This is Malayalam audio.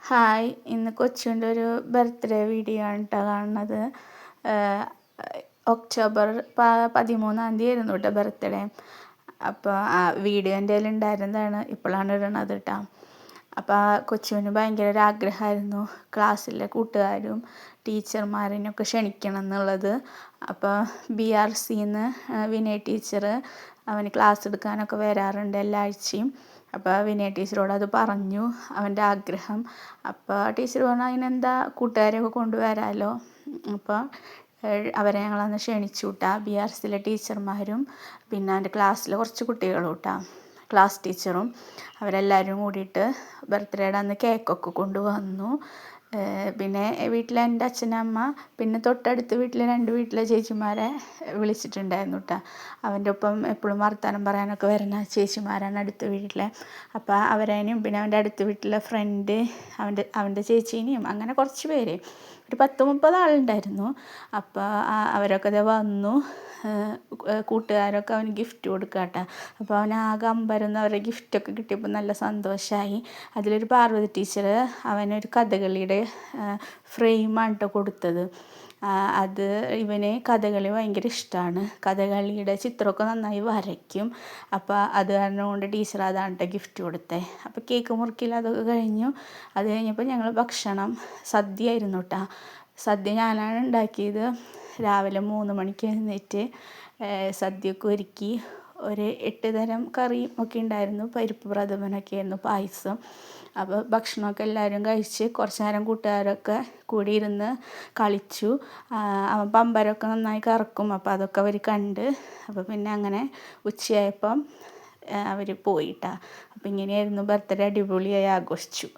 ഹായ്, ഇന്ന് കൊച്ചുൻ്റെ ഒരു ബർത്ത്ഡേ വീഡിയോ ആണ് കേട്ടോ കാണുന്നത്. ഒക്ടോബർ 13 ആയിരുന്നു കേട്ടോ ബർത്ത്ഡേ. അപ്പോൾ ആ വീഡിയോ എൻ്റെ കയ്യിൽ ഉണ്ടായിരുന്നതാണ്, ഇപ്പോഴാണ് ഇടണത് കേട്ടോ. അപ്പോൾ കൊച്ചുവിന് ഭയങ്കര ഒരു ആഗ്രഹമായിരുന്നു ക്ലാസ്സിലെ കൂട്ടുകാരും ടീച്ചർമാരിനൊക്കെ ക്ഷണിക്കണം എന്നുള്ളത്. അപ്പോൾ BRCന്ന് വിനയ് ടീച്ചർ അവന് ക്ലാസ് എടുക്കാനൊക്കെ വരാറുണ്ട് എല്ലാ ആഴ്ചയും. അപ്പോൾ വിനയ ടീച്ചറോട് അത് പറഞ്ഞു, അവൻ്റെ ആഗ്രഹം. അപ്പോൾ ടീച്ചർ പറഞ്ഞു അതിനെന്താ, കൂട്ടുകാരെയൊക്കെ കൊണ്ടുവരാമല്ലോ. അപ്പോൾ അവരെ ഞങ്ങളന്ന് ക്ഷണിച്ചു കേട്ടോ. BRCയിലെ ടീച്ചർമാരും പിന്നെ അവൻ്റെ ക്ലാസ്സിലെ കുറച്ച് കുട്ടികളും കേട്ടോ, ക്ലാസ് ടീച്ചറും അവരെല്ലാവരും കൂടിയിട്ട് ബർത്ത്ഡേയുടെ അന്ന് കേക്കൊക്കെ കൊണ്ടുവന്നു. പിന്നെ വീട്ടിലെ എൻ്റെ അച്ഛനമ്മ, പിന്നെ തൊട്ടടുത്ത വീട്ടിലെ 2 വീട്ടിലെ ചേച്ചിമാരെ വിളിച്ചിട്ടുണ്ടായിരുന്നു കേട്ടോ. അവൻ്റെ ഒപ്പം എപ്പോഴും വർത്തമാനം പറയാനൊക്കെ വരുന്ന ചേച്ചിമാരാണ് അടുത്ത വീട്ടിലെ. അപ്പോൾ അവരേനെയും പിന്നെ അവൻ്റെ അടുത്ത വീട്ടിലെ ഫ്രണ്ട് അവൻ്റെ ചേച്ചീനെയും അങ്ങനെ കുറച്ച് പേര്, ഒരു 10-30 ആളുണ്ടായിരുന്നു. അപ്പോൾ അവരൊക്കെ ഇതേ വന്നു. കൂട്ടുകാരൊക്കെ അവന് ഗിഫ്റ്റ് കൊടുക്കുക കേട്ടോ. അപ്പോൾ അവൻ ആകെ അമ്പരന്ന് അവരുടെ ഗിഫ്റ്റൊക്കെ കിട്ടിയപ്പോൾ നല്ല സന്തോഷമായി. അതിലൊരു പാർവതി ടീച്ചർ അവനൊരു കഥകളിയുടെ ഫ്രെയിമാണ് കേട്ടോ കൊടുത്തത്. അത് ഇവന് കഥകളി ഭയങ്കര ഇഷ്ടമാണ്, കഥകളിയുടെ ചിത്രമൊക്കെ നന്നായി വരയ്ക്കും. അപ്പോൾ അത് കാരണം കൊണ്ട് ടീച്ചർ അതാണ് കേട്ടോ ഗിഫ്റ്റ് കൊടുത്തത്. അപ്പോൾ കേക്ക് മുറിക്കൽ അതൊക്കെ കഴിഞ്ഞു. അത് കഴിഞ്ഞപ്പോൾ ഞങ്ങൾ ഭക്ഷണം സദ്യയായിരുന്നു കേട്ടോ. സദ്യ ഞാനാണ് ഉണ്ടാക്കിയത്. രാവിലെ 3 മണിക്ക് എഴുന്നേറ്റ് സദ്യയൊക്കെ ഒരുക്കി. ഒരു 8 തരം കറിയും ഒക്കെ ഉണ്ടായിരുന്നു, പരിപ്പ് പ്രഥമനൊക്കെ ആയിരുന്നു, പായസം. അപ്പോൾ ഭക്ഷണമൊക്കെ എല്ലാവരും കഴിച്ച് കുറച്ച് നേരം കൂട്ടുകാരൊക്കെ കൂടി ഇരുന്ന് കളിച്ചു. അവൻ പമ്പരമൊക്കെ നന്നായി കറക്കും, അപ്പോൾ അതൊക്കെ അവർ കണ്ട്. അപ്പോൾ പിന്നെ അങ്ങനെ ഉച്ചയായപ്പം അവർ പോയിട്ടാ. അപ്പോൾ ഇങ്ങനെയായിരുന്നു ബർത്ത്ഡേ, അടിപൊളിയായി ആഘോഷിച്ചു.